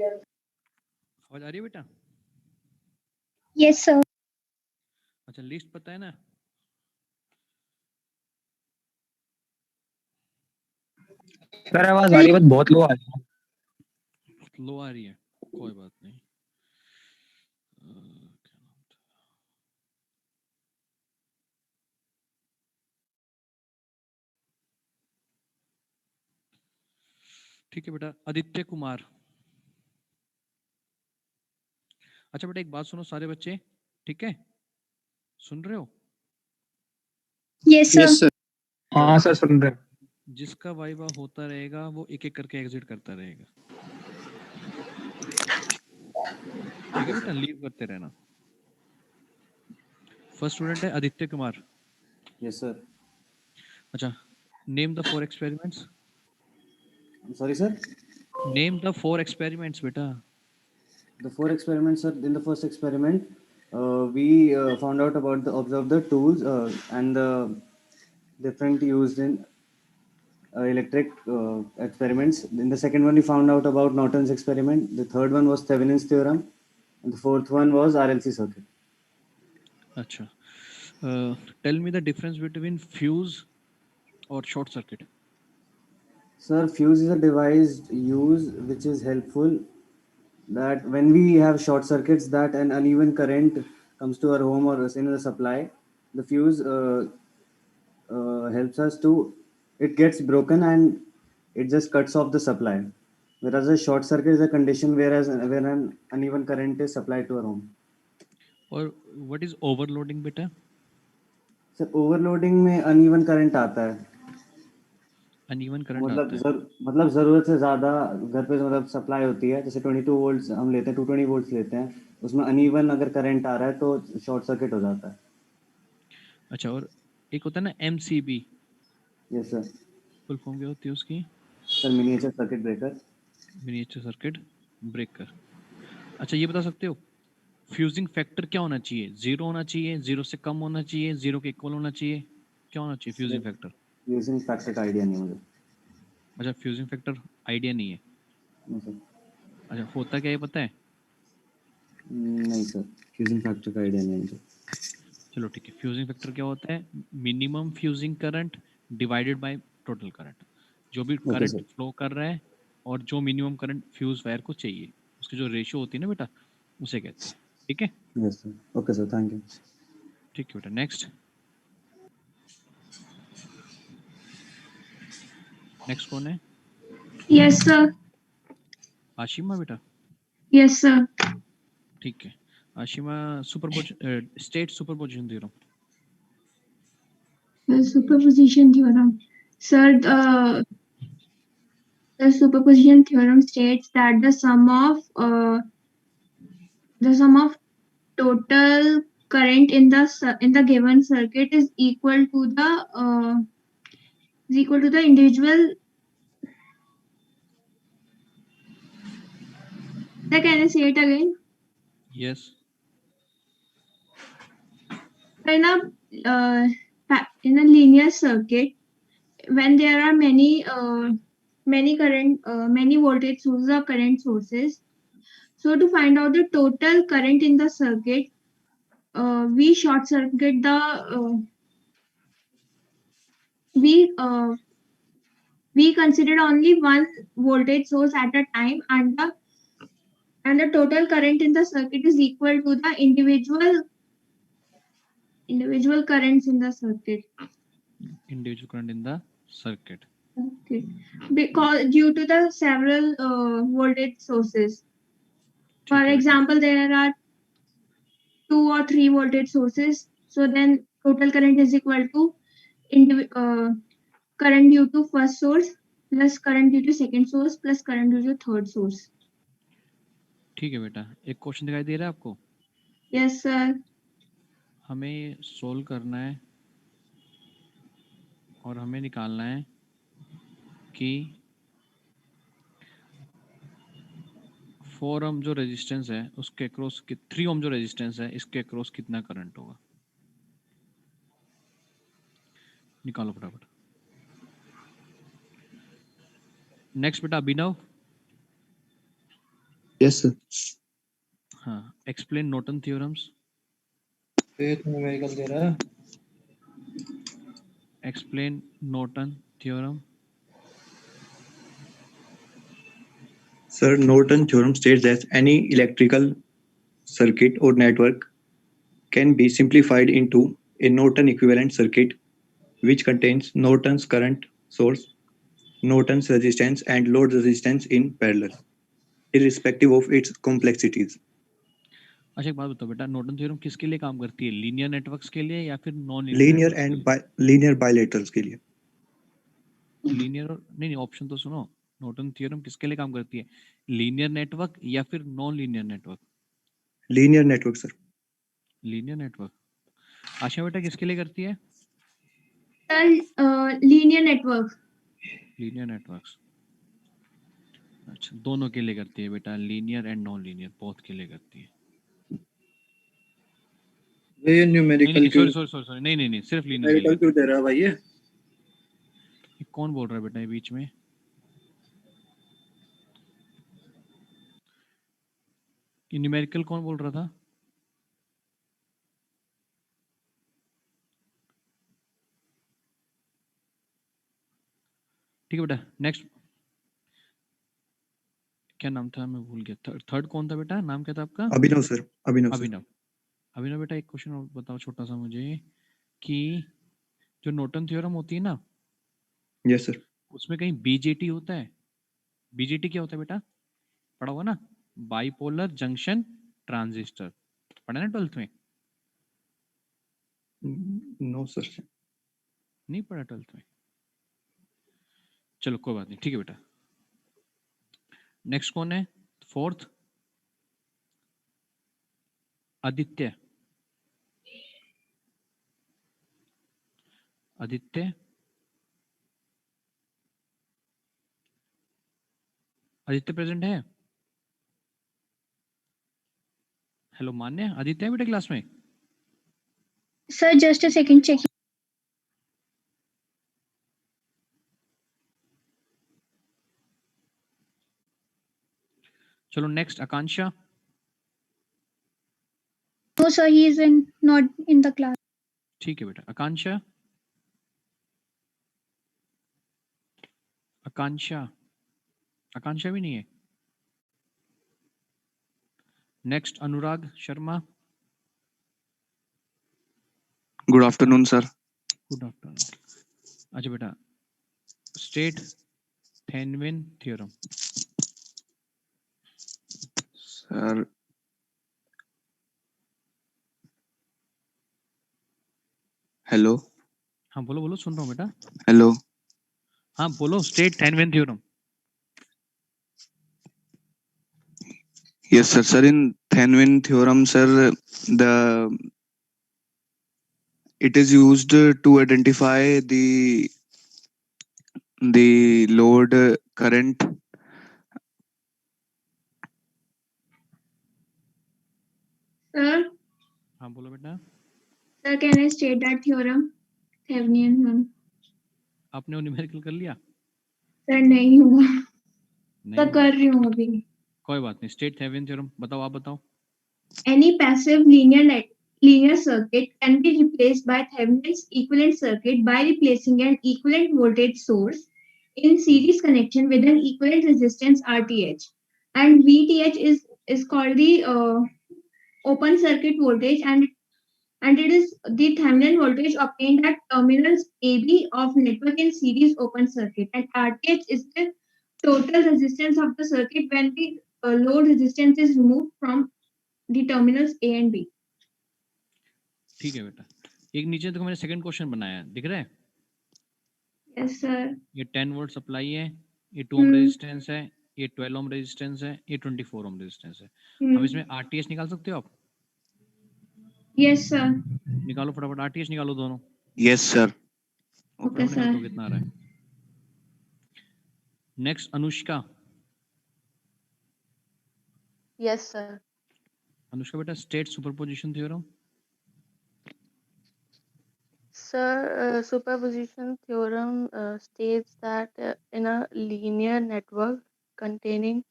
आवाज आ रही है बेटा? Yes sir. अच्छा, लिस्ट पता है ना? सर आवाज आ रही है, बस बहुत लो आ रही है। लो आ रही है, कोई बात नहीं। क्या नाम था? ठीक है बेटा, आदित्य कुमार। अच्छा बेटा, एक बात सुनो सारे बच्चे, ठीक है? सुन रहे हो? Yes sir. हाँ सर सुन रहे हैं। जिसका वाइवा होता रहेगा वो एक एक करके एग्जिट करता रहेगा, ठीक है बेटा? लीव करते रहना। फर्स्ट स्टूडेंट है आदित्य कुमार। Yes, sir. अच्छा, name the 4 experiments. I'm sorry, sir. Name the 4 experiments बेटा। The 4 experiments, sir. In the first experiment, we found out about observed the tools and the different used in electric experiments. In the second one, we found out about Norton's experiment. The third one was Thevenin's theorem, and the fourth one was RLC circuit. अच्छा, tell me the difference between fuse और short circuit. Sir, fuse is a device used which is helpful that when we have short circuits that an uneven current comes to our home or in the supply, the fuse helps us to, it gets broken and it just cuts off the supply. Whereas a short circuit is a condition whereas where an uneven current is supplied to our home. और what is overloading बेटा? Sir overloading में uneven current आता है, uneven current आता है। मतलब ज़रूरत से ज़्यादा घर पे मतलब सप्लाई होती है, जैसे 22 वोल्ट्स हम लेते हैं, 220 वोल्ट्स लेते हैं, उसमें अनइवन अगर करंट आ रहा है तो शॉर्ट सर्किट हो जाता है। अच्छा, और एक होता है ना MCB, yes sir. Full form क्या होती है उसकी? Sir miniature circuit breaker. Miniature circuit breaker. अच्छा, ये बता सकते हो फ्यूजिंग फैक्टर क्या होना चाहिए? 0 होना चाहिए, 0 से कम होना चाहिए, 0 के इक्वल होना चाहिए, क्या होना चाहिए फ्यूजिंग फैक्टर? फ्यूजिंग फैक्टर का आइडिया नहीं मुझे। अच्छा, फ्यूजिंग फैक्टर आइडिया नहीं है। नहीं सर। अच्छा, होता क्या है पता है? नहीं सर, फ्यूजिंग फैक्टर का आइडिया नहीं है मुझे। चलो ठीक है, फ्यूजिंग फैक्टर क्या होता है? Minimum fusing current divided by total current. जो भी ओके करंट सर। फ्लो कर रहा है और जो मिनिमम करंट फ्यूज वायर को चाहिए, उसकी जो रेशियो होती है ना बेटा, उसे कहते हैं। ठीक है? Yes sir. Okay sir, thank you. ठीक है बेटा, नेक्स्ट। नेक्स्ट कौन है? Yes sir. आशिमा बेटा। Yes sir. ठीक है, Ashima superposition, state superposition theorem. Superposition theorem. Sir, the superposition theorem states that the sum of total current in the given circuit is equal to the individual. Can I say it again? Yes. In a linear circuit, when there are many voltage sources or current sources, so to find out the total current in the circuit, we short circuit we consider only one voltage source at a time, and the total current in the circuit is equal to the individual currents in the circuit. Individual current in the circuit. Okay. Because due to the several voltage sources. For example, there are 2 or 3 voltage sources. So then total current is equal to current due to first source plus current due to second source plus current due to third source. ठीक है बेटा, एक question दिखाई दे रहा है आपको? Yes sir. हमें solve करना है और हमें निकालना है कि 4 ओम जो रेजिस्टेंस है उसके अक्रॉस 3 ओम जो रेजिस्टेंस है इसके अक्रॉस कितना करंट होगा। निकालो फटाफट। नेक्स्ट बेटा अभिनव। Yes, sir. हाँ, explain Norton theorems. फिर न्यूमेरिकल दे रहा है. Explain Norton theorem. Sir, Norton theorem states that any electrical circuit or network can be simplified into a Norton equivalent circuit which contains Norton's current source, Norton's resistance, and load resistance in parallel, irrespective of its complexities. अच्छा एक बात बताओ बेटा, Norton theorem किसके लिए काम करती है? लीनियर नेटवर्क्स के लिए या फिर non Linear and linear bilaterals के लिए. लीनियर नहीं, ऑप्शन तो सुनो. नॉर्टन थ्योरम किसके लिए काम करती है? लीनियर नेटवर्क या फिर non linear network? Linear network, sir. Linear network. Asha बेटा किसके लिए करती है? Sir, linear network. Linear networks. अच्छा, दोनों के लिए करती है बेटा, linear and non linear, both के लिए करती है. ये नहीं न्यूमेरिकल नहीं, क्यों सॉरी, नहीं, सिर्फ लीनियर के न्यूमेरिकल लिए. क्यों दे रहा है भाई ये? ये कौन बोल रहा है बेटा ये बीच में? ये न्यूमेरिकल कौन बोल रहा था? ठीक है बेटा, नेक्स्ट. क्या नाम था, मैं भूल गया. थर्ड कौन था बेटा? नाम क्या था आपका? Abhinav, sir. Abhinav, sir. अभिनव. अभिनव बेटा, एक क्वेश्चन और बताओ छोटा सा मुझे, कि जो नॉर्टन थ्योरम होती है ना, Yes, sir. उसमें कहीं बीजेटी होता है? बीजेटी क्या होता है बेटा? पढ़ा हुआ ना, बाइपोलर जंक्शन ट्रांजिस्टर. पढ़ा ना 12th में? No, sir. नहीं पढ़ा 12th में? चलो कोई बात नहीं, ठीक है बेटा. नेक्स्ट कौन है? फोर्थ, आदित्य. आदित्य, आदित्य प्रेजेंट है? हेलो मान्य, आदित्य है बेटा क्लास में? Sir, just a second, check. चलो next, Akanksha. No, sir, he is not in the class. ठीक है बेटा, आकांक्षा. आकांक्षा, आकांक्षा भी नहीं है. Next, Anurag Sharma. Good afternoon, sir. Good afternoon. अच्छा बेटा, state Thevenin theorem. Sir, hello, हाँ बोलो बोलो, सुन रहा हूँ बेटा. hello. हाँ बोलो, state Thevenin theorem. Yes, sir. Sir, in Thenwin theorem, sir, it is used to identify the load current. Sir, हाँ बोलो बेटा. sir, can I state that theorem? Thevenin one. आपने वो न्यूमेरिकल कर लिया? Sir, नहीं हुआ. नहीं सर हुआ. कर रही हूँ अभी. कोई बात नहीं, स्टेट थेनविन थ्योरम बताओ, आप बताओ. Any passive linear circuit can be replaced by Thevenin's equivalent circuit by replacing an equivalent voltage source in series connection with an equivalent resistance RTH. And VTH is called the open circuit voltage, and it is the Thevenin voltage obtained at terminals AB of network in series open circuit. And RTH is the total resistance of the circuit when the load resistance is removed from the terminals A and B. ठीक है बेटा. एक नीचे देखो, मैंने second question बनाया है, दिख रहा है? Yes, sir. ये 10 वोल्ट सप्लाई है, ये 2 ओम हम्म. रेजिस्टेंस है, ये 12 ओम रेजिस्टेंस है, ये 24 ओम रेजिस्टेंस है. अब इसमें आरटीएच निकाल सकते हो आप? Yes, sir. निकालो फटाफट, आरटीएच निकालो दोनों. Yes, sir. Okay, फटाफट sir. निकालो, कितना आ रहा है. Next, Anushka. Yes, sir. Anushka बेटा, state superposition theorem. Sir, superposition theorem states that in a linear network containing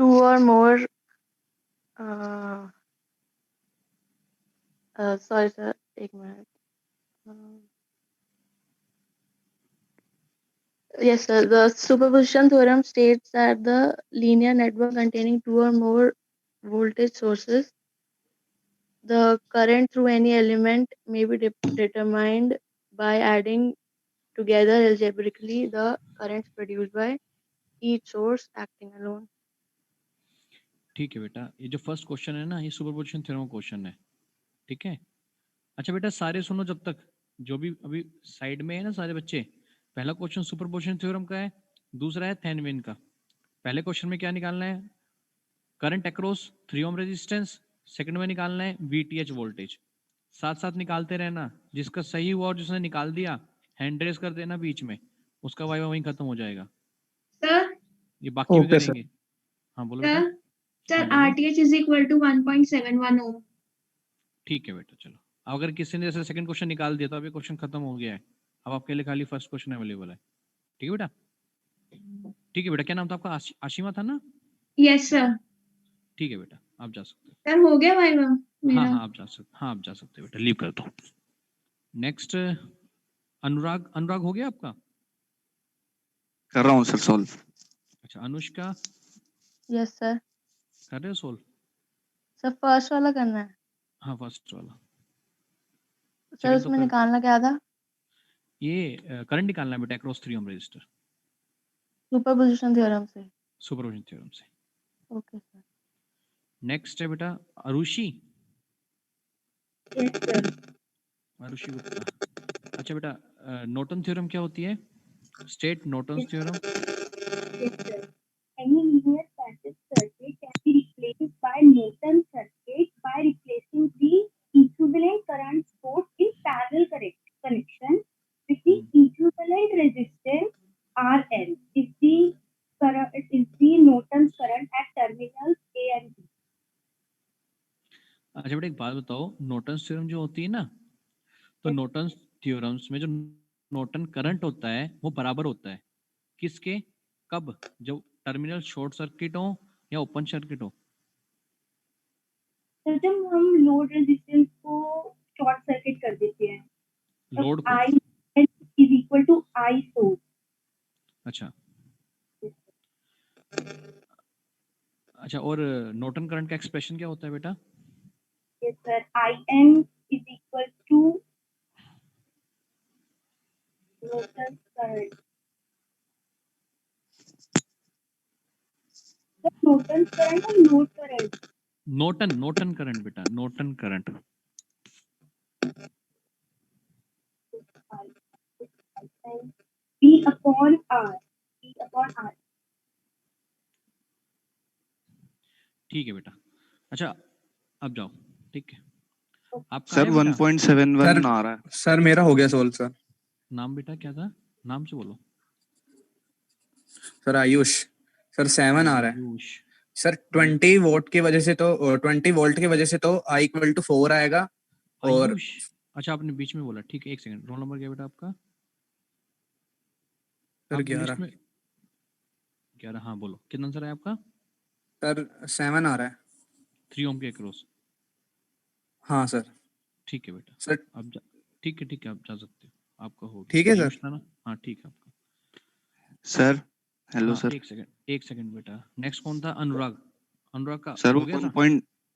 two or more. Uh, sorry, sir. एक minute. Yes, sir. The superposition theorem states that the linear network containing two or more voltage sources, the current through any element may be determined by adding together algebraically the currents produced by each source acting alone. ठीक है बेटा, ये जो first question है ना, ये superposition theorem question है, ठीक है। अच्छा बेटा, सारे सुनो जब तक, जो भी अभी साइड में है ना सारे बच्चे। पहला क्वेश्चन सुपरपोजिशन थ्योरम का है, दूसरा है थेवेनिन का। पहले क्वेश्चन में क्या निकालना है? Current across 3 ohm resistance. Second में निकालना है वीटीएच वोल्टेज। साथ साथ निकालते रहना, जिसका सही हुआ और जिसने निकाल दिया हैंड रेस कर देना बीच में, उसका वाइवा वहीं खत्म हो जाएगा। सर ये बाकी भी Okay, sir. करेंगे। हाँ बोलो बेटा। सर सर हाँ, बोलो। RTH is equal to 1.71 ohm. ठीक है बेटा, चलो। अगर किसी ने जैसे सेकंड क्वेश्चन निकाल दिया तो अभी क्वेश्चन खत्म हो गया है। अब आपके लिए खाली फर्स्ट क्वेश्चन अवेलेबल है, ठीक है बेटा। ठीक है बेटा, क्या नाम था आपका? आशिमा था ना? Yes sir. ठीक है बेटा, आप जा सकते हो। सर हो गया वाइवा हाँ मेरा? हाँ आप जा सकते, हाँ आप जा सकते हो बेटा, लीव कर दो। नेक्स्ट अनुराग। अनुराग हो गया आपका? कर रहा हूँ सर सॉल्व। अच्छा, अनुष्का Yes, sir. कर रहे हो सोल्व? सर फर्स्ट वाला करना है। हाँ फर्स्ट वाला। सर सेकंड तो उसमें कर, निकालना क्या था? ये करंट निकालना है बेटा across 3 ohm resistor, superposition theorem से। सुपरपोजिशन थ्योरम से। Okay sir. नेक्स्ट है बेटा अरुषि। Yes sir. अरुषि गुप्ता। अच्छा बेटा, नॉर्टन थ्योरम क्या होती है? State Norton theorem. Yes sir. Any linear passive circuit can be replaced by Norton circuit by replacing the equivalent current source in parallel connection with the equivalent resistance RL is the Norton's current at terminals A and B. अच्छा बेटा एक बात बताओ, Norton theorem जो होती है ना, तो नॉर्टन थ्योरम्स में जो नॉर्टन करंट होता है वो बराबर होता है किसके? कब? जब टर्मिनल शॉर्ट सर्किट हो या ओपन सर्किट हो? तो जब हम लोड रेजिस्टेंस को शॉर्ट सर्किट कर देते हैं, लोड को। I is equal to I source. अच्छा अच्छा, और नॉर्टन करंट का एक्सप्रेशन क्या होता है बेटा? Yes sir. IN is equal to Norton's current. The Norton's current or load current? Norton current बेटा, Norton current. B upon R. B upon R. ठीक है बेटा। अच्छा अब जाओ, ठीक है। आपका सर आया बेटा? 1.71 आ रहा है। सर मेरा हो गया सोल्व सर। नाम बेटा क्या था? नाम से बोलो। सर आयुष। सर 7 आ रहा है आयुष। सर। 20 वोल्ट की वजह से तो 20 वोल्ट की वजह से तो I इक्वल टू 4 आएगा। और आयुष, अच्छा आपने बीच में बोला, ठीक है। एक सेकंड, रोल नंबर क्या बेटा आपका? सर आप 11 लिस्ट में 11। हाँ बोलो, कितना आंसर है आपका? सर 7 आ रहा है। 3 ओम के अक्रॉस। हाँ सर। ठीक है बेटा, सर आप जा, ठीक है आप जा सकते हो, आपका हो गया। ठीक है सर। आयुष था ना? हाँ ठीक है आपका। सर हेलो हाँ सर। एक सेकंड बेटा। नेक्स्ट कौन था? अनुराग। अनुराग का सर हो वो गया था?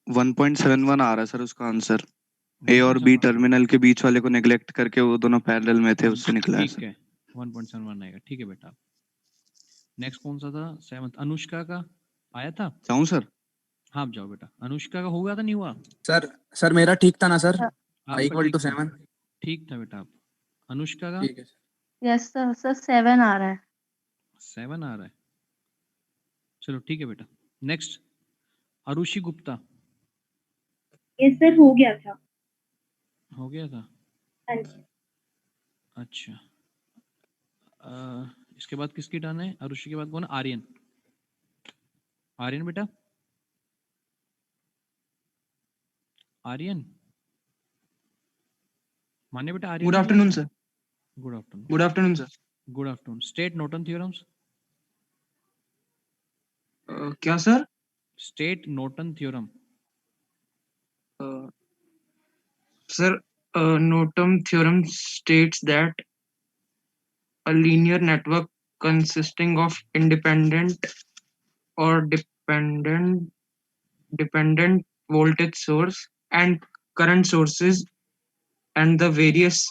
1.71 आ रहा है सर उसका आंसर। ए और बी 1.71। टर्मिनल के बीच वाले को नेग्लेक्ट करके वो दोनों पैरेलल में थे, उससे निकला है ठीक सर। है, 1.71 आएगा। ठीक है बेटा। नेक्स्ट कौन सा था? 7th अनुष्का का आया था? जाऊं सर? हाँ आप जाओ बेटा। अनुष्का का हो गया था नहीं हुआ? सर मेरा ठीक था ना सर? I आपका इक्वल टू ठीक था, 7। ठीक था बेटा। आप अनुष्का का ठीक है सर। Yes sir. सर 7 आ रहा है। 7 आ रहा है। चलो ठीक है बेटा। Next Arushi Gupta. Yes sir. हो गया था. हो गया था? हाँ जी. अच्छा इसके बाद किसकी टर्न है? अरुषि के बाद कौन? आर्यन। आर्यन बेटा, आर्यन माने बेटा। Aryan good afternoon sir. Good afternoon. Good afternoon sir. Good afternoon. State Norton theorems. क्या sir? State Norton theorem. Sir, Norton theorem states that a linear network consisting of independent or dependent voltage source and current sources and the various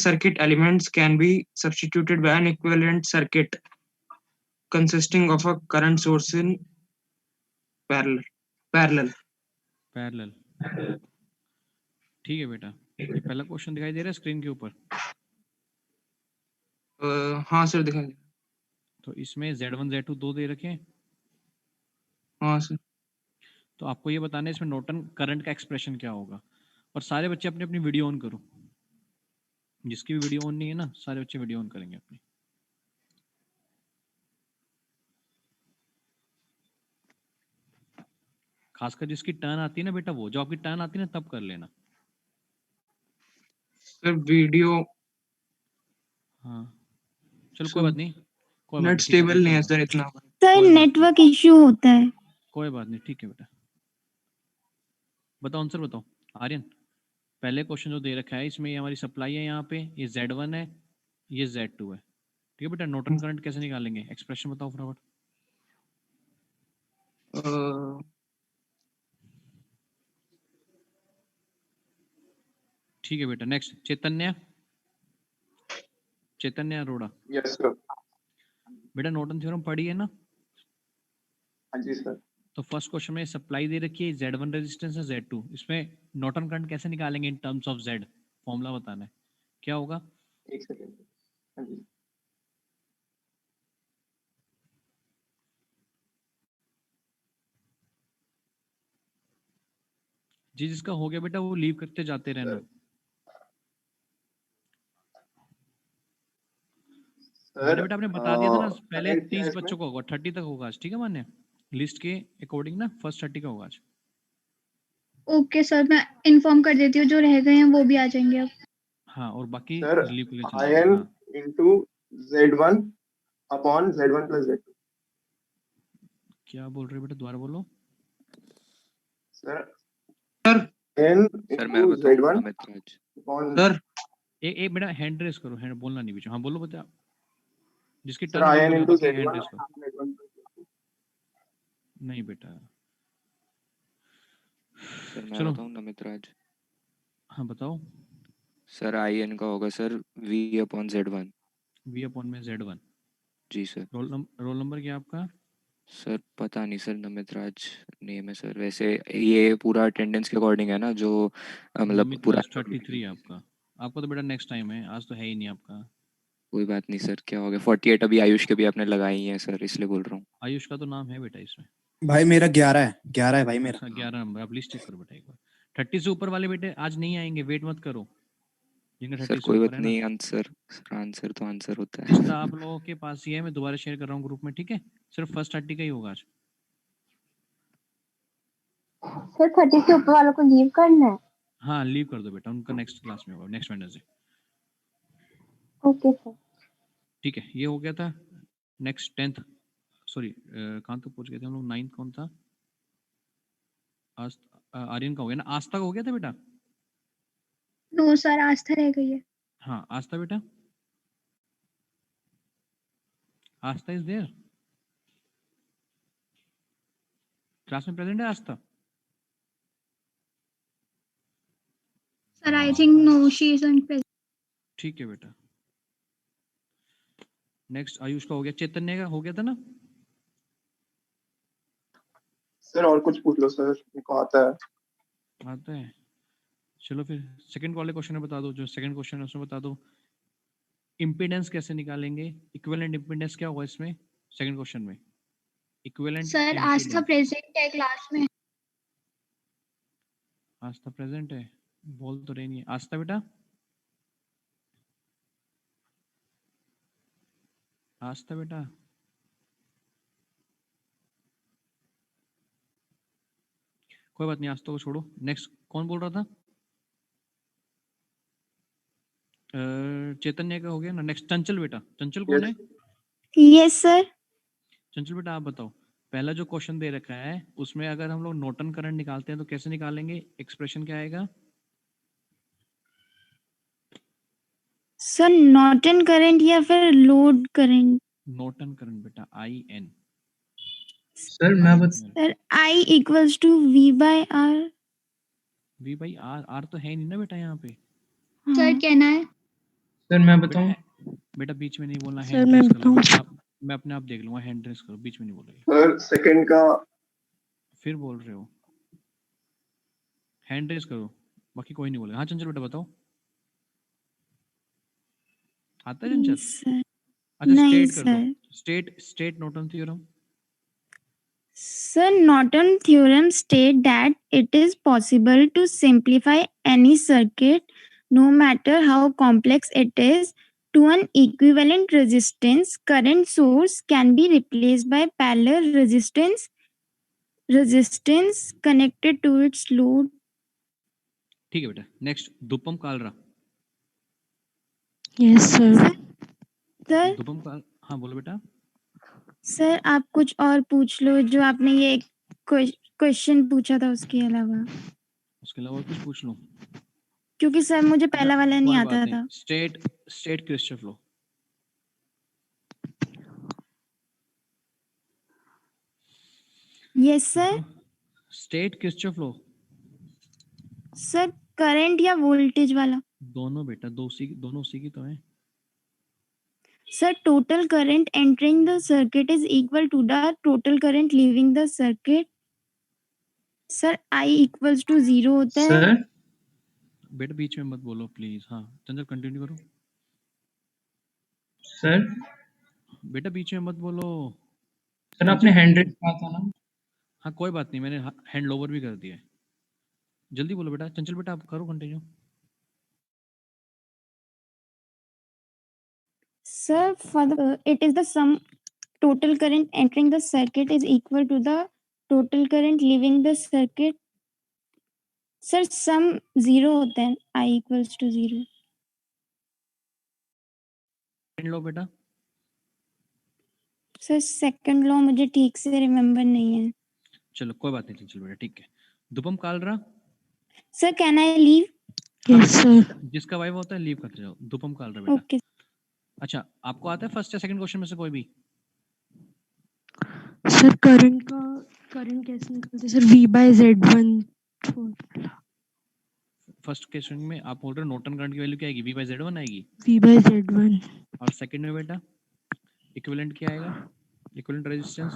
circuit elements can be substituted by an equivalent circuit consisting of a current source in parallel. Parallel. ठीक है बेटा, ये पहला question दिखाई दे रहा है screen के ऊपर. हाँ सर दिखाई दे. तो इसमें Z1 Z2 दो दे रखे हैं. हाँ सर. तो आपको ये बताना है इसमें नॉर्टन करंट का एक्सप्रेशन क्या होगा. और सारे बच्चे अपनी अपनी वीडियो ऑन करो. जिसकी भी वीडियो ऑन नहीं है ना, सारे बच्चे वीडियो ऑन करेंगे अपनी. खासकर जिसकी टर्न आती है ना बेटा, वो जो आपकी टर्न आती है ना तब कर लेना. सर वीडियो हाँ चलो कोई बात नहीं, कोई बात नेट नहीं, ठीक है, स्टेबल नहीं है देखते सर हैं. इतना. सर कोई बात नेटवर्क इश्यू होता है. कोई बात नहीं, ठीक है बेटा. बताओ आंसर बताओ आर्यन. पहले क्वेश्चन जो दे रखा है इसमें ये हमारी सप्लाई है, यहाँ पे ये Z1 है, ये Z2 है. ठीक है बेटा, नॉर्टन करंट कैसे निकालेंगे, एक्सप्रेशन बताओ फटाफट. ठीक है बेटा. Next Chaitanya Arora. Yes sir. बेटा नॉर्टन थ्योरम पढ़ी है ना. हाँ जी सर. तो फर्स्ट क्वेश्चन में सप्लाई दे रखी है, Z1 रेजिस्टेंस है, Z2. इसमें नॉर्टन करंट कैसे निकालेंगे in terms of Z. Formula बताना है, क्या होगा. एक सेकंड. हाँ जी. जी जिसका हो गया बेटा वो लीव करते जाते रहना. सर बेटा आपने बता दिया था ना पहले current क्या है 30 इसमें? बच्चों का होगा, 30 तक होगा आज. ठीक है मान्य, लिस्ट के अकॉर्डिंग ना फर्स्ट 30 का होगा आज. ओके सर, मैं इन्फॉर्म कर देती हूँ, जो रह गए हैं वो भी आ जाएंगे अब. हाँ और बाकी सर लीव के लिए चले IN जाएंगे. हाँ. into Z1 upon Z1 plus Z2. क्या बोल रहे हो बेटा, दोबारा बोलो. सर सर N सर मैं into बताऊं Z1 अमित राज. upon सर एक बेटा हैंड रेस करो, हैंड बोलना नहीं बीच में. हाँ बोलो बेटा, जिसकी सर टर्न IN into हैंड Z1 रेस करो. upon Z1 plus Z2. नहीं बेटा. सर मैं चलो. बताऊं अमित राज. हाँ बताओ. सर IN का होगा सर V/Z1. V अपॉन में Z1. जी सर. रोल नंबर क्या आपका. सर पता नहीं सर, नमित राज नेम है सर. वैसे ये पूरा अटेंडेंस के अकॉर्डिंग है ना, जो मतलब नमित पूरा. राज 33 है आपका. आपको तो बेटा नेक्स्ट टाइम है, आज तो है ही नहीं आपका. कोई बात नहीं सर, क्या हो गया. 48 अभी आयुष के भी आपने लगाई है सर, इसलिए बोल रहा हूँ. आयुष का तो नाम है बेटा इसमें. भाई मेरा 11 है भाई मेरा. अच्छा 11 नंबर. आप लिस्ट चेक करो बेटा एक बार. 30 से ऊपर वाले बेटे आज नहीं आएंगे, वेट मत करो. जिनका सर 30 से कोई ऊपर बात है ना, नहीं. आंसर तो आंसर होता है. लिस्ट आप लोगों के पास ही है, मैं दोबारा शेयर कर रहा हूँ ग्रुप में. ठीक है, सिर्फ फर्स्ट 30 का ही होगा आज. सर 30 से ऊपर वालों को लीव करना है. हाँ लीव कर दो बेटा, उनका नेक्स्ट क्लास में होगा, नेक्स्ट वेडनेसडे. Okay sir. ठीक है, ये हो गया था. नेक्स्ट 10th, सॉरी कहाँ तक पहुंच गए थे हम लोग. 9th कौन था. आर्यन का हो गया ना. आस्था का हो गया था बेटा. नो सर, आस्था रह गई है. हाँ आस्था बेटा, आस्था इज देयर. क्लास में प्रेजेंट है Astha. Sir I think no, she isn't present. ठीक है बेटा. नेक्स्ट आयुष का हो गया. चैतन्य का हो गया था ना. सर और कुछ पूछ लो सर, मेरे को आता है. आता है. चलो फिर सेकंड वाले क्वेश्चन में बता दो, जो सेकंड क्वेश्चन है उसमें बता दो इम्पीडेंस कैसे निकालेंगे. इक्विवेलेंट इम्पीडेंस क्या होगा इसमें सेकंड क्वेश्चन में. इक्विवेलेंट सर आस्था प्रेजेंट है क्लास में. आस्था प्रेजेंट है, बोल तो रही नहीं है. आस्था बेटा, आस्था बेटा. कोई बात नहीं, आस्था को छोड़ो. नेक्स्ट कौन बोल रहा था. चैतन्य का हो गया ना. नेक्स्ट चंचल बेटा. चंचल कौन है. Yes sir. चंचल बेटा आप बताओ, पहला जो क्वेश्चन दे रखा है उसमें अगर हम लोग नॉर्टन करंट निकालते हैं तो कैसे निकालेंगे? एक्सप्रेशन क्या आएगा? सर नॉर्टन करंट या फिर लोड करंट? नॉर्टन करंट बेटा, IN। सर मैं बता sir I equals to V by R। V by R तो है नहीं ना बेटा यहाँ पे। सर कहना है सर मैं बताऊं? बेटा बीच में नहीं बोलना, सर, हैंड मैं रेस कर लो। बताऊं? मैं अपने आप देख लूंगा, हैंड रेस करो, बीच में नहीं बोलोगे। सर सेकंड का फिर बोल रहे हो, हैंड रेस करो, बाकी कोई नहीं बोलेगा। हाँ चंचल बेटा बताओ, आता है चंचल? सर अच्छा नहीं स्टेट कर दो, sir. State Norton theorem. Sir, Norton theorem state that it is possible to simplify any circuit, no matter how complex it is, to an equivalent resistance. Current source can be replaced by parallel resistance connected to its load. ठीक है बेटा, next Dupam Kalra. Yes, sir. Sir, Dupam Kal, हाँ बोलो बेटा। Sir आप कुछ और पूछ लो, जो आपने ये क्वेश्चन पूछा था उसके अलावा, उसके अलावा और कुछ पूछ लूं? क्योंकि सर मुझे पहला वाला नहीं कोई आता बात था। नहीं, state Kirchhoff law. Yes sir. State Kirchhoff law. Sir current या वोल्टेज वाला? दोनों बेटा, दोनों उसी की तो है। Sir, total current entering the circuit is equal to the total current leaving the circuit. Sir, I equals to 0 होता है। सर बेटा बीच में मत बोलो प्लीज। हाँ चंचल कंटिन्यू करो। सर बेटा बीच में मत बोलो। सर आपने हैंड रेस कहा था ना? हाँ कोई बात नहीं, मैंने हैंड लोवर भी कर दिया है। जल्दी बोलो बेटा। चंचल बेटा आप करो continue. Sir, for the it is the sum total current entering the circuit is equal to the total current leaving the circuit. Sir, sum 0 होता है, I equals to 0. सेकंड लो बेटा। Sir, second law मुझे ठीक से remember नहीं है। चलो कोई बात नहीं चंचल बेटा, ठीक है। दुपम Kalra. Sir, can I leave? Yes, sir. जिसका वाइव होता है लीव करते जाओ। दुपम कालरा बेटा। Okay. अच्छा आपको आता है फर्स्ट या सेकंड क्वेश्चन में से कोई भी? सर करंट कैसे निकलते? Sir V by Z1। First question में आप बोल रहे हो नॉर्टन करंट की वैल्यू क्या आएगी? V by Z1 आएगी। V by Z1। और सेकंड में बेटा इक्विवेलेंट क्या आएगा? Equivalent resistance.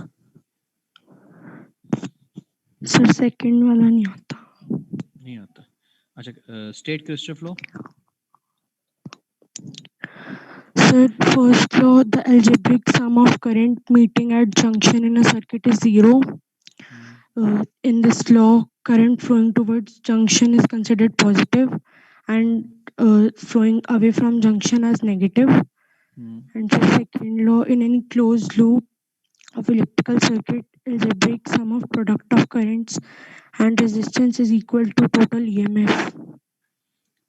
सर सेकंड वाला नहीं आता। नहीं आता। अच्छा state Kirchhoff law. Sir, first law, the algebraic sum of current meeting at junction in a circuit is 0. In this law, current flowing towards junction is considered positive and flowing away from junction as negative. And the second law, in any closed loop of electrical circuit, algebraic sum of product of currents and resistance is equal to total EMF.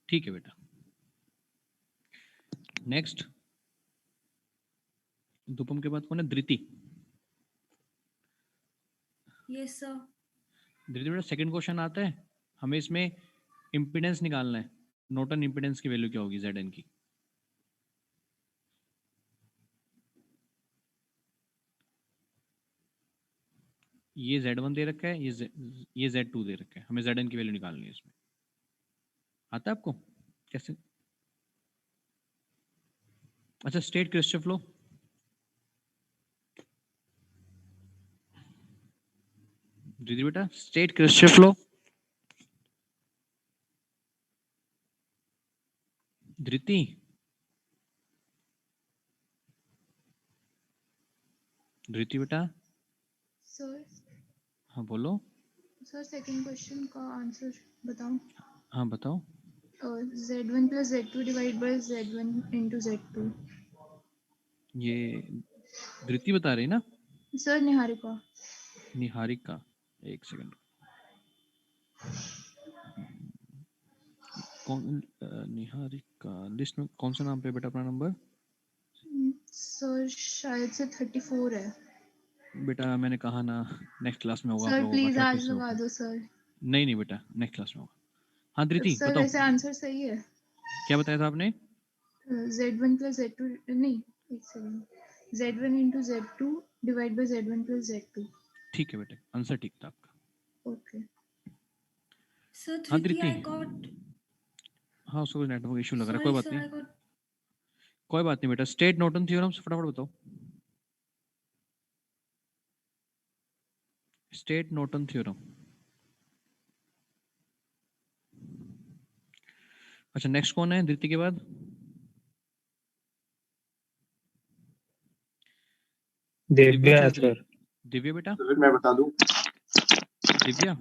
ठीक है बेटा। Next दुपम के बाद कौन है? धृति। Yes sir. धृति बेटा second question आता है, हमें इसमें इम्पीडेंस निकालना है। नॉर्टन इम्पीडेंस की वैल्यू क्या होगी Zn की? ये Z1 दे रखा है, ये Z2 दे रखा है, हमें Zn की वैल्यू निकालनी है इसमें। आता है आपको कैसे? अच्छा स्टेट किरचॉफ लॉ। दीदी बेटा स्टेट किरचॉफ लॉ। धृति बेटा। सर हाँ बोलो। सर सेकंड क्वेश्चन का आंसर बताऊं? हाँ बताओ। Z1 plus Z2 divided by Z1 into Z2। ये धृति बता रही ना? सर निहारिका। निहारिका, एक सेकंड। कौन निहारिका? लिस्ट में कौन सा नाम पे बेटा अपना नंबर? सर शायद से 34 है। बेटा मैंने कहा ना नेक्स्ट क्लास में होगा आप सर लोगों का प्लीज आज 30 से लगा ऊपर। दो सर। नहीं नहीं बेटा नेक्स्ट क्लास में होगा। हाँ धृति सर बताओ वैसे आंसर सही है। क्या बताया था आपने? Z1 plus Z2 नहीं, एक second, Z1 into Z2 divide by Z1 plus Z2। ठीक है बेटे आंसर ठीक था आपका। ओके Sir, हाँ Dhriti, धृति I got. हाँ उसको नेटवर्क इशू लग रहा है कोई Sorry, बात sir, नहीं। I got. कोई बात नहीं बेटा स्टेट नॉर्टन थ्योरम फटाफट बताओ। State Norton theorem. अच्छा नेक्स्ट कौन है धृति के बाद? दिव्या है सर। दिव्या बेटा। मैं बता दूं दिव्या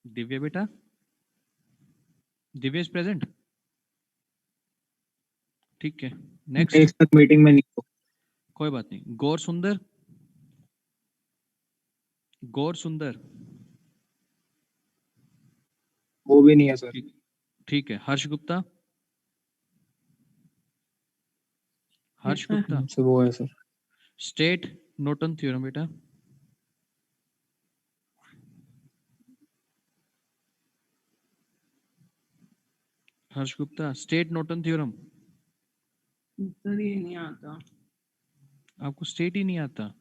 दिव्या बेटा दिव्या इज प्रेजेंट। ठीक है नेक्स्ट। नेक्स्ट मीटिंग में नहीं हो। कोई बात नहीं। गौर सुंदर। गौर सुंदर वो भी नहीं है सर। ठीक है। हर्ष गुप्ता। हर्ष गुप्ता सर वो है सर। स्टेट नॉर्टन थ्योरम बेटा। Harsh Gupta state Norton theorem. Sir ये नहीं आता। आपको स्टेट ही नहीं आता।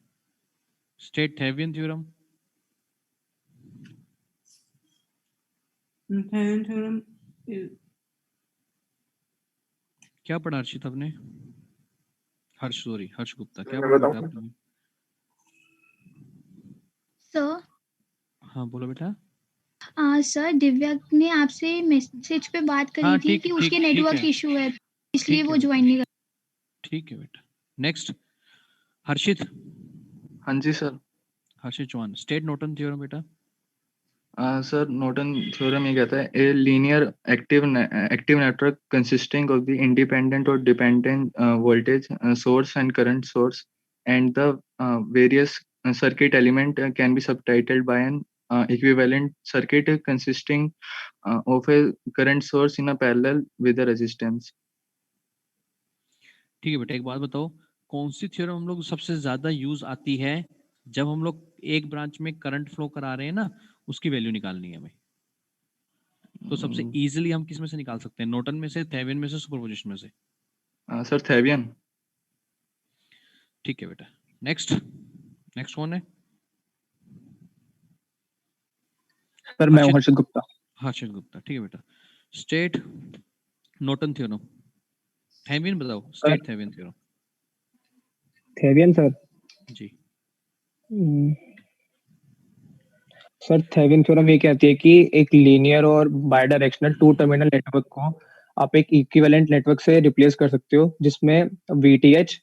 State Thevenin theorem. Thevenin theorem क्या पढ़ा हर्षित आपने? हर्ष सॉरी हर्ष गुप्ता क्या मैं पढ़ा बेटा बताऊं? आपने? सर हाँ बोलो बेटा। सर दिव्या ने आपसे मैसेज पे बात करी हाँ थी ठीक कि ठीक उसके ठीक नेटवर्क है इशू है इसलिए ठीक वो है ज्वाइन नहीं कर। ठीक है बेटा। नेक्स्ट हर्षित। हाँ जी sir. Harshit Chauhan state Norton theorem बेटा। सर नॉर्टन थ्योरम ये कहता है a linear active network consisting of the independent और dependent voltage source and current source and the various circuit element can be subtitled by an equivalent circuit consisting of a current source in a parallel with a resistance। ठीक है बेटा एक बात बताओ कौन सी theorem हम लोग सबसे ज्यादा यूज आती है जब हम लोग एक ब्रांच में करंट फ्लो करा रहे हैं ना उसकी वैल्यू निकालनी है हमें। तो सबसे इजीली हम किस में से निकाल सकते हैं? नॉर्टन में से, थेवेनिन में से, सुपरपोजिशन में से? सर थेवियन। ठीक है बेटा। नेक्स्ट नेक्स्ट कौन है? सर मैं हूं हर्षित गुप्ता। हर्षित गुप्ता ठीक है बेटा। State Norton theorem. थेवेनिन बताओ। State Thevenin theorem. Thevenin sir. जी सर थेवियन थ्योरम ये कहती है कि एक लीनियर और bidirectional two terminal network को आप एक इक्विवेलेंट नेटवर्क से रिप्लेस कर सकते हो जिसमें VTH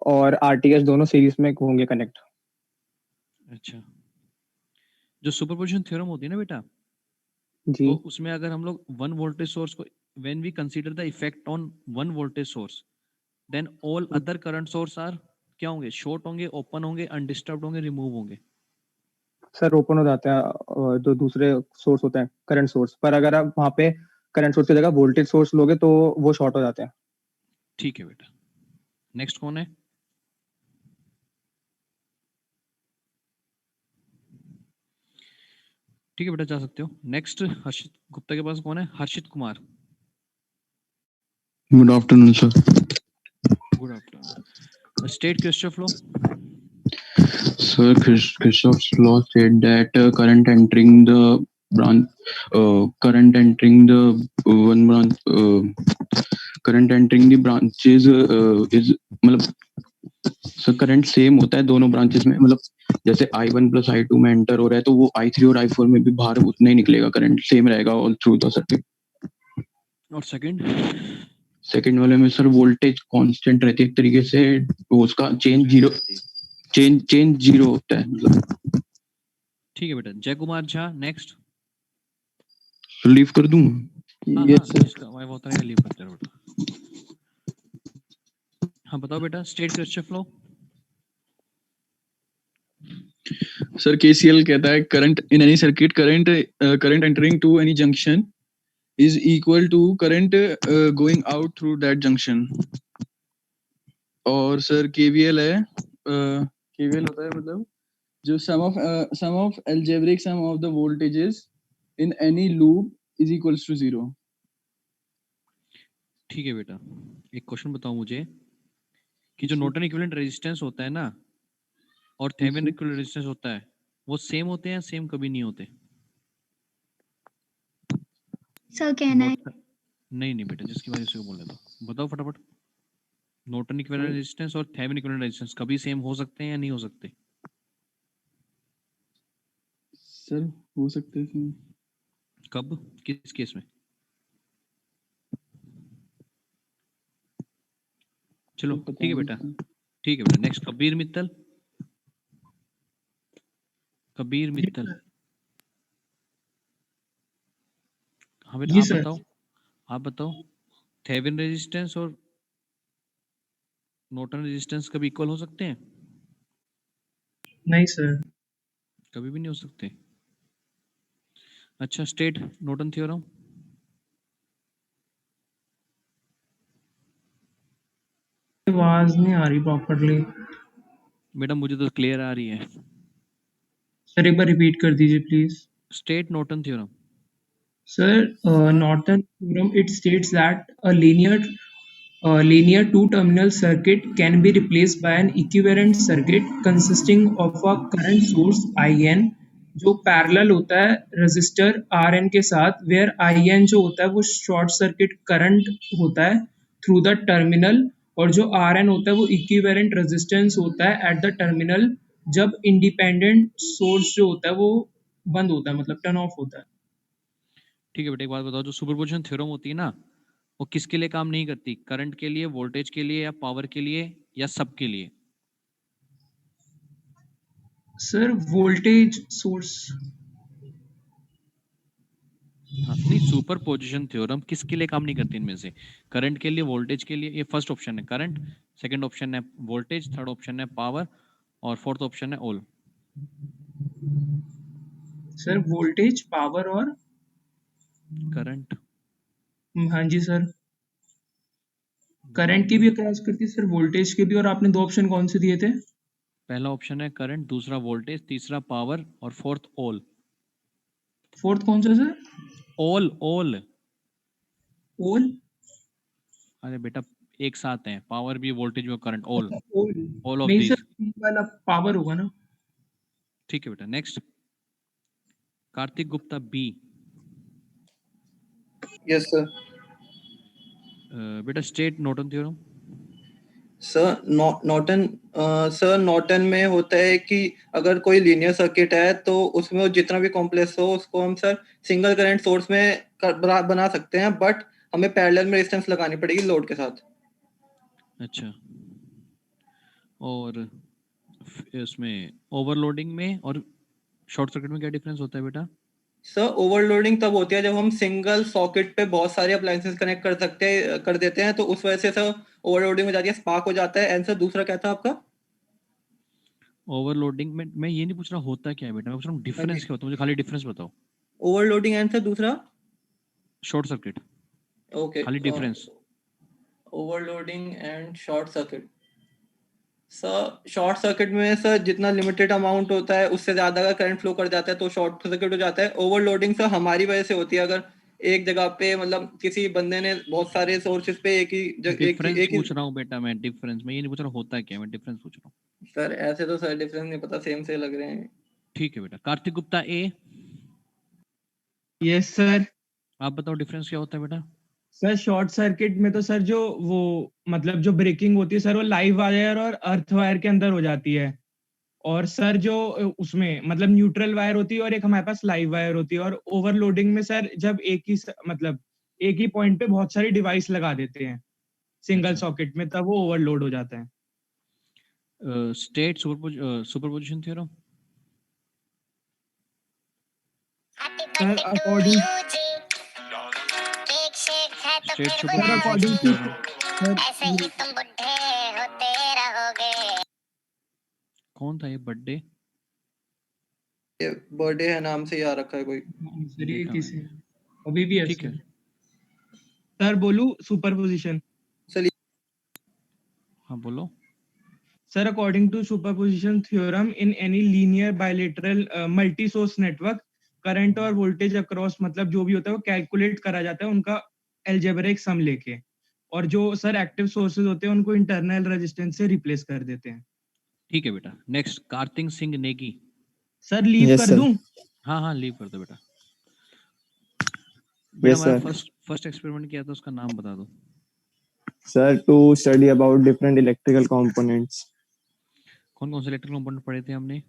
और RTH दोनों सीरीज में होंगे कनेक्ट। अच्छा जो सुपरपोजिशन थ्योरम होती है ना बेटा जी तो उसमें अगर हम लोग वन वोल्टेज सोर्स को when we consider the effect on one voltage source then all other current source are क्या होंगे? शॉर्ट होंगे, ओपन होंगे, अनडिस्टर्ब्ड होंगे, रिमूव होंगे। सर ओपन हो जाते हैं जो दूसरे सोर्स होते हैं करंट सोर्स, पर अगर आप वहाँ पे करंट सोर्स की जगह वोल्टेज सोर्स लोगे तो वो शॉर्ट हो जाते हैं। ठीक है बेटा। नेक्स्ट कौन है? ठीक है बेटा जा सकते हो। नेक्स्ट हर्षित गुप्ता के पास कौन है? Harshit Kumar. Good afternoon, sir. Good afternoon. State Kirchhoff law. Sir, Kirchhoff's law said that current entering the branch, current entering the one branch, current entering the branches is मतलब सर करंट सेम होता है दोनों branches में, मतलब जैसे I1 plus I2 में enter हो रहा है तो वो I3 और I4 में भी बाहर उतना ही निकलेगा, करंट सेम रहेगा ऑल थ्रू द सर्किट। और सेकंड वाले में सर वोल्टेज कांस्टेंट रहती है एक तरीके से, उसका चेंज जीरो होता है मतलब। ठीक है बेटा। जय कुमार झा नेक्स्ट। लीव कर दूं? यस इसका मैं होता है लीव करते रहो बेटा। हाँ बताओ बेटा state Kirchhoff law. Sir KCL कहता है current in any circuit current entering to any junction is equal to current going out through that junction। और सर KVL है केवीएल होता है मतलब जो sum of algebraic sum of the voltages in any loop is equals to 0. ठीक है बेटा, एक क्वेश्चन बताओ मुझे कि जो नॉर्टन इक्विवेलेंट रेजिस्टेंस होता है ना और थेवेनिन इक्विवेलेंट रेजिस्टेंस होता है, वो सेम होते हैं, सेम कभी नहीं होते? सर कहना है नहीं नहीं बेटा, जिसकी वजह से बोलने दो, बताओ फटाफट। नॉर्टन इक्विवेलेंट रेजिस्टेंस और थेवेनिन इक्विवेलेंट रेजिस्टेंस कभी सेम हो सकते हैं या नहीं हो सकते? सर हो सकते हैं। कब, किस केस में? चलो ठीक है बेटा, ठीक है बेटा। नेक्स्ट कबीर मित्तल। कबीर मित्तल, हाँ बेटा जी आप सर। बताओ, आप बताओ थेवेनिन रेजिस्टेंस और नॉर्टन रेजिस्टेंस कभी इक्वल हो सकते हैं? नहीं सर। कभी भी नहीं हो सकते। अच्छा, स्टेट नॉर्टन थ्योरम। आवाज नहीं आ रही प्रॉपरली। बेटा मुझे तो क्लियर आ रही है। सर एक बार रिपीट कर दीजिए please. State Norton theorem. Sir, Norton theorem, it states that a linear two-terminal circuit can be replaced by an equivalent circuit consisting of a current source IN जो parallel होता है resistor RN के साथ, where IN जो होता है वो short circuit current होता है थ्रू द टर्मिनल, और जो RN होता है वो इक्विवेलेंट रेजिस्टेंस होता है एट द टर्मिनल जब इंडिपेंडेंट सोर्स जो होता है वो बंद होता है, मतलब टर्न ऑफ होता है। ठीक है बेटा, एक बात बताओ, जो सुपरपोजिशन थ्योरम होती है ना, वो किसके लिए काम नहीं करती? करंट के लिए, वोल्टेज के लिए, या पावर के लिए, या सब के लिए? Sir voltage source. हाँ नहीं, सुपरपोजिशन थ्योरम किसके लिए काम नहीं करती इनमें से? करंट के लिए, वोल्टेज के लिए, ये फर्स्ट ऑप्शन है करंट, सेकंड ऑप्शन है वोल्टेज, थर्ड ऑप्शन है पावर, और फोर्थ ऑप्शन है ऑल। सर वोल्टेज, पावर और करंट। हाँ जी सर, करंट की भी क्रॉस करती है सर, वोल्टेज के भी। और आपने दो ऑप्शन कौन से दिए थे? पहला ऑप्शन है करंट, दूसरा वोल्टेज, तीसरा पावर, और फोर्थ ऑल। फोर्थ कौन सा सर? All all. ऑल? अरे बेटा एक साथ हैं, पावर भी, वोल्टेज भी, करंट, ऑल, ऑल ऑफ नहीं दीज। सर, वाला पावर होगा ना। ठीक है बेटा। Next Kartik Gupta B. Yes sir. बेटा state Norton theorem. Sir Norton में होता है कि अगर कोई लीनियर सर्किट है तो उसमें जितना भी कॉम्प्लेक्स हो उसको हम सर सिंगल करंट सोर्स में बना सकते हैं, बट हमें पैरेलल में रेजिस्टेंस लगानी पड़ेगी लोड के साथ। अच्छा, और इसमें ओवरलोडिंग में और शॉर्ट सर्किट में क्या डिफरेंस होता है बेटा? सर ओवरलोडिंग तब होती है जब हम सिंगल सॉकेट पे बहुत सारे अप्लायंसेस कनेक्ट कर देते हैं, तो उस वजह से सर ओवरलोडिंग हो जाती है, स्पार्क हो जाता है। आंसर दूसरा क्या था आपका? ओवरलोडिंग में मैं ये नहीं पूछ रहा होता क्या है बेटा, मैं पूछ रहा हूँ डिफरेंस क्या होता है, मुझे खाली डिफरेंस बताओ। ओवरलोडिंग आंसर दूसरा शॉर्ट सर्किट। ओके। खाली difference. Overloading and short circuit. Sir short circuit में सर जितना लिमिटेड अमाउंट होता है उससे ज्यादा अगर करंट फ्लो कर जाता है तो शॉर्ट सर्किट हो जाता है। ओवरलोडिंग सर हमारी वजह से होती है, अगर एक जगह पे मतलब किसी बंदे ने बहुत सारे सोर्सेज पे डिफरेंस पूछ रहा हूँ बेटा मैं, डिफरेंस मैं ये नहीं पूछ रहा होता क्या है, मैं डिफरेंस पूछ रहा हूँ। सर ऐसे तो सर डिफरेंस नहीं पता, सेम से लग रहे हैं। ठीक है बेटा। Kartik Gupta A. Yes sir. आप बताओ डिफरेंस क्या होता है बेटा? सर शॉर्ट सर्किट में तो सर जो वो मतलब जो ब्रेकिंग होती है सर वो लाइव वायर और अर्थ वायर के अंदर हो जाती है, और सर जो उसमें मतलब न्यूट्रल वायर होती है और एक हमारे पास लाइव वायर होती है। और ओवरलोडिंग में सर जब मतलब एक ही पॉइंट पे बहुत सारी डिवाइस लगा देते हैं सिंगल सॉकेट में, तब वो ओवरलोड हो जाता है। State superposition theorem. Sir according state sir according to कौन था ये बर्थडे? ये बर्थडे है नाम से याद रखा है कोई। सर ये किसी अभी भी ठीक है सर बोलूं सुपरपोजिशन? हाँ बोलो। Sir, according to superposition theorem, in any linear bilateral multi-source network, current और voltage across मतलब जो भी होता है वो कैलकुलेट करा जाता है उनका algebraic sum लेके, और जो सर एक्टिव सोर्सेज होते हैं उनको इंटरनल रेजिस्टेंस से रिप्लेस कर देते हैं. ठीक है बेटा. Next Kartik Singh Negi. Sir leave Yes, कर sir. हाँ हाँ लीव कर दो बेटा. बेटा Yes, हमारा sir. फर्स्ट एक्सपेरिमेंट किया था उसका नाम बता दो. Sir, to study about different electrical components. कौन कौन से इलेक्ट्रिकल कंपोनेंट पढ़े थे हमने?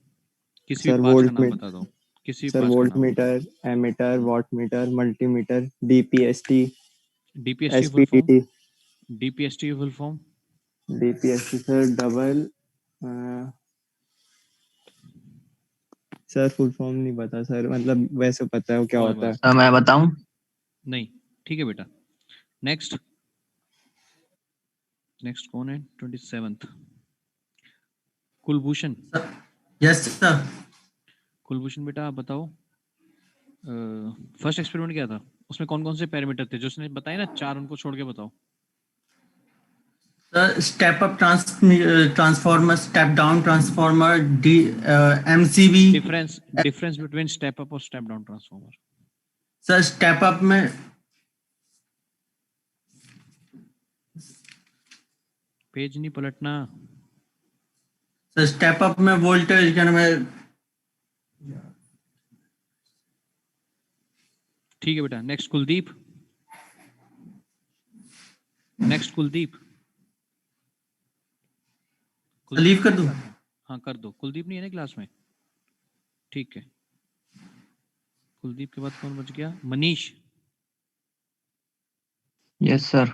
किसी Sir, भी पार्ट्स का नाम voltmeter. बता दो. किसी भी Sir, पार्ट्स का नाम. voltmeter, ammeter, wattmeter, multimeter, DPST, DPST full form. SPDT. DPST full form. DPST sir double. Sir full form नहीं पता सर, मतलब वैसे पता है वो क्या कोई होता है. बात मैं बताऊं? नहीं. ठीक है बेटा. नेक्स्ट कौन है? 27th Kulbhushan. Yes sir. Kulbhushan बेटा आप बताओ. फर्स्ट एक्सपेरिमेंट क्या था? उसमें कौन कौन से पैरामीटर थे जो उसने बताए ना, 4 उनको छोड़ के बताओ. Step up transformer, step down transformer, MCB. Difference between step up और step down transformer. Sir step up में पेज नहीं पलटना. सर स्टेप अप में वोल्टेज क्या नाम है? ठीक है बेटा. नेक्स्ट कुलदीप. लीव कर दूं? हाँ कर दो. कुलदीप नहीं है ना क्लास में? ठीक है. कुलदीप के बाद कौन बच गया? मनीष. Yes sir.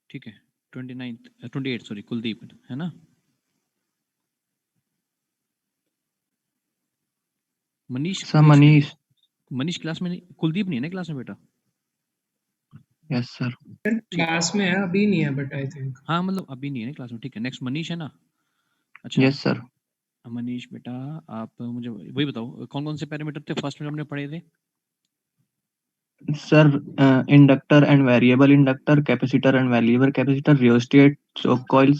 ठीक है. 28 सॉरी कुलदीप है ना? मनीष. सर मनीष क्लास में नहीं. कुलदीप नहीं है ना क्लास में बेटा? Yes sir. क्लास में है, अभी नहीं है बट आई थिंक. हाँ मतलब अभी नहीं है ना क्लास में. ठीक है. नेक्स्ट मनीष है ना? अच्छा. Yes sir. मनीष बेटा आप मुझे वही बताओ कौन कौन से पैरामीटर थे फर्स्ट में हमने पढ़े थे? Sir inductor and variable inductor, capacitor and variable capacitor, rheostat, choke coil,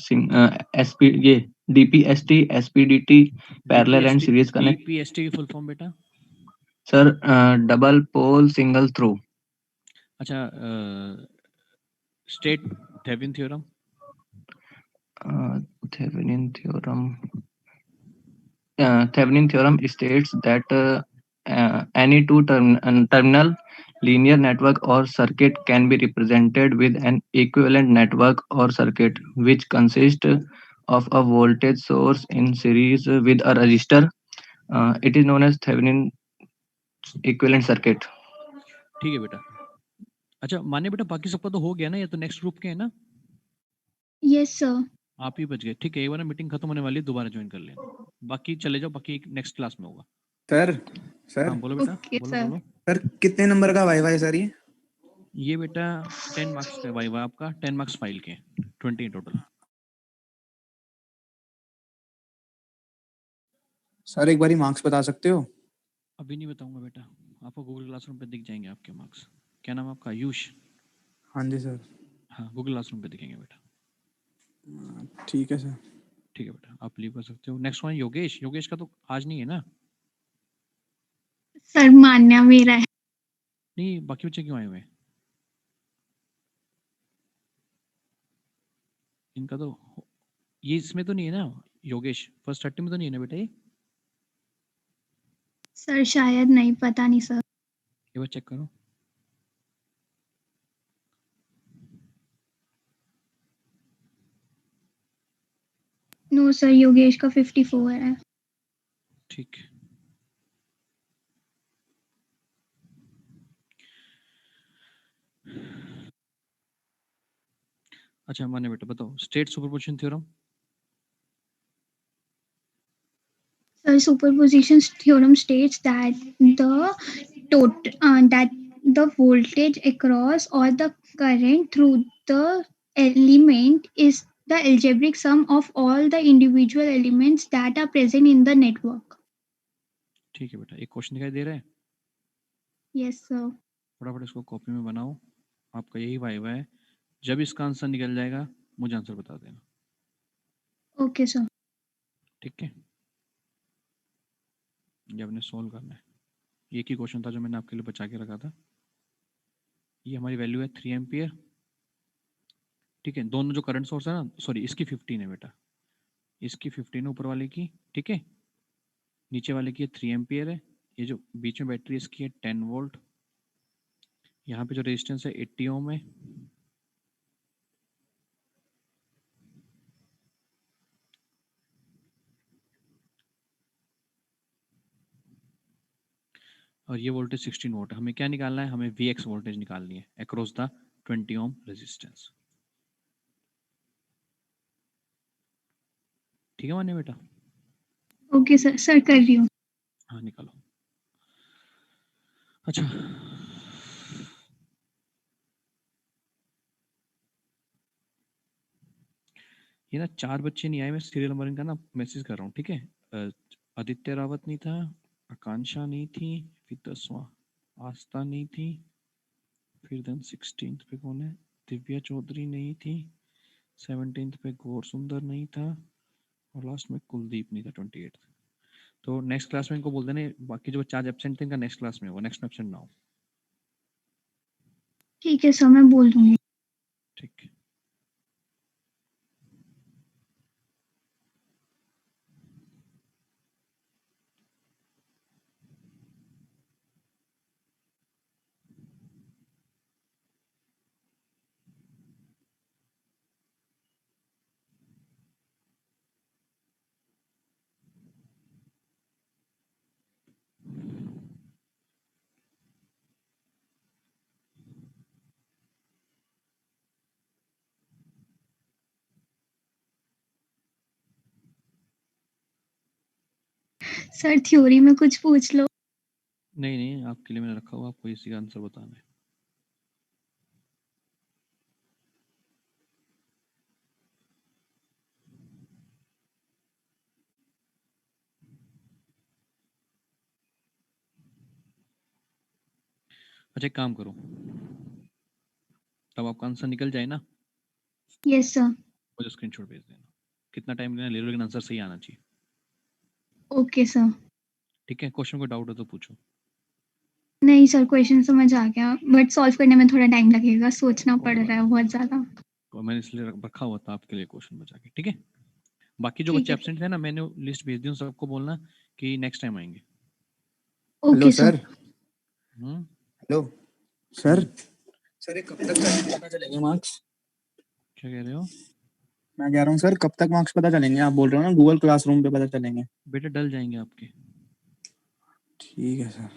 SP ये DPST, SPDT, parallel and series connect. DPST की फुल फॉर्म बेटा? Sir double pole single throw. अच्छा. State Thevenin theorem. Thevenin theorem states that any two terminal linear network or circuit can be represented with an equivalent network or circuit which consists of a voltage source in series with a resistor. It is known as Thevenin equivalent circuit. ठीक है बेटा. अच्छा माने बेटा बाकी सबका तो हो गया ना? ये तो नेक्स्ट ग्रुप के है ना? Yes sir. आप ही बच गए. ठीक है. एक बार मीटिंग खत्म होने वाली है, दोबारा ज्वाइन कर लेना. बाकी चले जाओ, बाकी नेक्स्ट क्लास में होगा. सर हाँ बोलो बेटा. Okay, बोलो sir. बोलो. सर कितने नंबर का वाईवा है सर ये बेटा 10 मार्क्स का वाइवा आपका. 10 मार्क्स फाइल के 20 टोटल. सर एक बार मार्क्स बता सकते हो? अभी नहीं बताऊंगा बेटा. आपको गूगल क्लासरूम पे दिख जाएंगे आपके मार्क्स. क्या नाम है आपका? आयुष. हाँ जी सर. हाँ गूगल क्लासरूम पे दिखेंगे बेटा. ठीक है सर. ठीक है बेटा आप लीव कर सकते हो. Next one Yogesh. योगेश का तो आज नहीं है ना? सर मान्या मेरा है. नहीं बाकी बच्चे क्यों आए हुए हैं? इनका तो ये इसमें तो नहीं है ना योगेश? फर्स्ट 30 में तो नहीं है ना बेटा ये? सर शायद नहीं, पता नहीं सर. एक बार चेक करो. नो सर योगेश का 54 है. ठीक. अच्छा माने बेटा बताओ state superposition theorem. Sir, superposition theorem states that the voltage across or the current through the element is the algebraic sum of all the individual elements that are present in the network. ठीक है बेटा. एक question दिखाई दे रहा है? Yes, sir. फटाफट इसको copy में बनाओ. आपका यही वाइवा है। जब इसका आंसर निकल जाएगा मुझे आंसर बता देना, Okay, sir. ठीक है? ये आपने सोल्व करना है। एक ही क्वेश्चन था जो मैंने आपके लिए बचा के रखा था। ये हमारी वैल्यू है 3 एम्पियर, ठीक है? दोनों जो करंट सोर्स है ना, सॉरी इसकी 15 है बेटा, इसकी 15 है ऊपर वाले की, ठीक है? नीचे वाले की 3 एम्पियर है। ये जो बीच में बैटरी इसकी है 10 वोल्ट। यहाँ पे जो रेजिस्टेंस है 80 ओम है। और ये वोल्टेज 16 वोल्ट है। हमें क्या निकालना है? हमें Vx वोल्टेज निकालनी है अक्रॉस द 20 ओम रेजिस्टेंस। ठीक है मान्य बेटा? Okay, sir. Sir, कर रही हूँ. हाँ निकालो। अच्छा, ये ना 4 बच्चे नहीं आए, मैं सीरियल नंबर इनका ना मैसेज कर रहा हूँ, ठीक है? आदित्य रावत नहीं था, आकांक्षा नहीं थी, फिर 10वां आस्था नहीं थी, फिर देन 16th पे कौन है? दिव्या चौधरी नहीं थी, 17th पे गौर सुंदर नहीं था, और लास्ट में कुलदीप नहीं था 28th। तो नेक्स्ट क्लास में इनको बोल देना बाकी जो 4 एब्सेंट थे इनका नेक्स्ट क्लास में हो, नेक्स्ट में एब्सेंट ना हो। ठीक है सर, मैं बोल दूंगी. ठीक है। सर थ्योरी में कुछ पूछ लो. नहीं नहीं, आपके लिए मैंने रखा हुआ, आपको इसी का आंसर बताना है। अच्छा एक काम करो, तब आपका आंसर निकल जाए ना, यस सर. मुझे स्क्रीनशॉट भेज देना। कितना टाइम लेना ले लो, लेकिन आंसर सही आना चाहिए, ओके सर. ठीक है? क्वेश्चन को डाउट हो तो पूछो। नहीं सर, क्वेश्चन समझ आ गया, बट सॉल्व करने में थोड़ा टाइम लगेगा, सोचना कोई पड़ बात रहा है बहुत ज्यादा. तो मैंने इसलिए रखा हुआ था आपके लिए क्वेश्चन बचा के, ठीक है? बाकी जो ठीक बच्चे है. एब्सेंट थे ना, मैंने लिस्ट भेज दी, उन सबको बोलना कि नेक्स्ट टाइम आएंगे। Hello okay sir. सर. हम्म, हेलो सर. सर ये कब तक पता चलेंगे मार्क्स? क्या कह रहे हो? मैं कह रहा हूँ सर, कब तक मार्क्स पता चलेंगे? आप बोल रहे हो ना गूगल क्लासरूम पे पता चलेंगे. बेटा डल जाएंगे आपके। ठीक है सर.